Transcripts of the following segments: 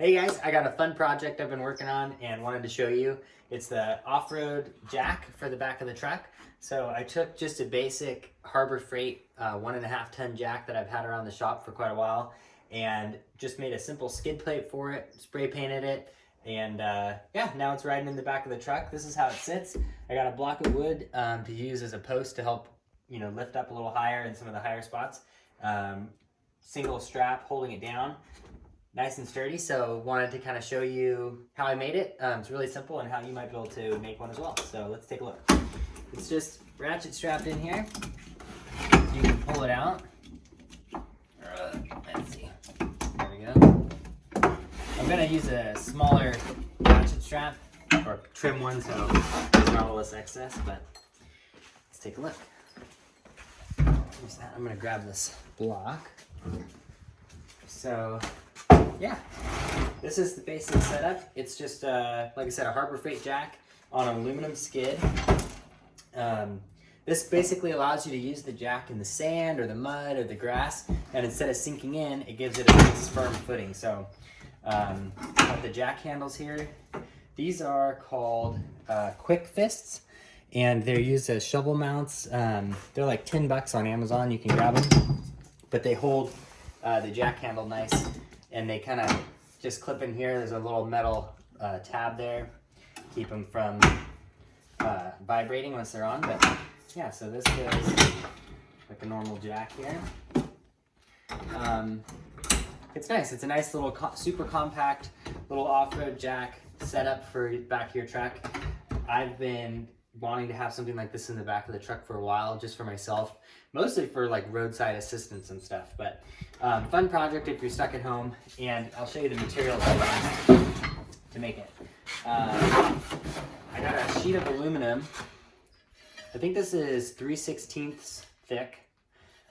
Hey guys, I got a fun project I've been working on and wanted to show you. It's the off-road jack for the back of the truck. So I took just a basic Harbor Freight 1.5 ton jack that I've had around the shop for quite a while and just made a simple skid plate for it, spray painted it, and yeah, now it's riding in the back of the truck. This is how it sits. I got a block of wood to use as a post to help, lift up a little higher in some of the higher spots. Single strap holding it down. Nice and sturdy, so wanted to kind of show you how I made it. It's really simple and how you might be able to make one as well. So let's take a look. It's just ratchet strapped in here. You can pull it out. Let's see. There we go. I'm gonna use a smaller ratchet strap or trim one so there's not all this excess, but let's take a look. I'm gonna grab this block. So yeah, this is the basic setup. It's just, like I said, a Harbor Freight jack on an aluminum skid. This basically allows you to use the jack in the sand or the mud or the grass, and instead of sinking in, it gives it a nice firm footing. So, the jack handles here, these are called Quick Fists, and they're used as shovel mounts. They're like $10 on Amazon. You can grab them, but they hold the jack handle nice. And they kind of just clip in here. There's a little metal tab there. Keep them from vibrating once they're on. But yeah, so this goes like a normal jack here. It's nice. It's a nice little super compact little off-road jack setup for back of your truck. I've been wanting to have something like this in the back of the truck for a while, just for myself, mostly for like roadside assistance and stuff. But fun project if you're stuck at home, and I'll show you the materials I used to make it. I got a sheet of aluminum. I think this is 3/16 thick,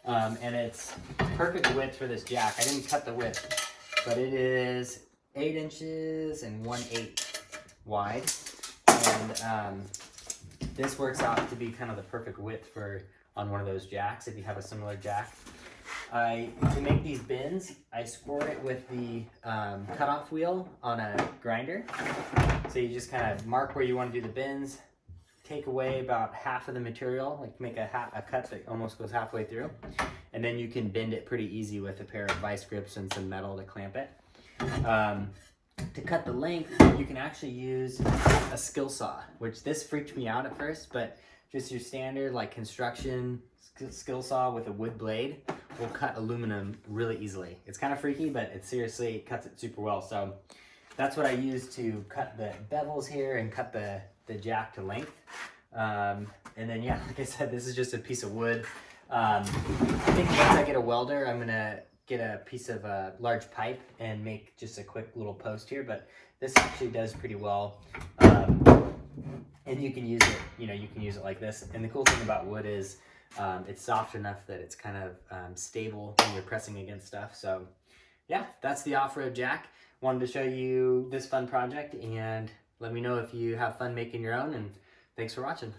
and it's perfect width for this jack. I didn't cut the width, but it is 8 inches and 1/8 wide, and this works out to be kind of the perfect width for on one of those jacks if you have a similar jack. To make these bins, I scored it with the cutoff wheel on a grinder. So you just kind of mark where you want to do the bins, take away about half of the material, like make a cut that almost goes halfway through, and then you can bend it pretty easy with a pair of vice grips and some metal to clamp it. To cut the length, you can actually use a skill saw, which this freaked me out at first, but just your standard like construction skill saw with a wood blade will cut aluminum really easily. It's kind of freaky, but it seriously cuts it super well. So that's what I use to cut the bevels here and cut the jack to length. And then yeah, like I said, this is just a piece of wood. I think once I get a welder, I'm gonna get a piece of a large pipe and make just a quick little post here, but this actually does pretty well. And you can use it, you can use it like this. And the cool thing about wood is it's soft enough that it's kind of stable when you're pressing against stuff. So yeah, that's the off-road jack. Wanted to show you this fun project, and let me know if you have fun making your own, and thanks for watching.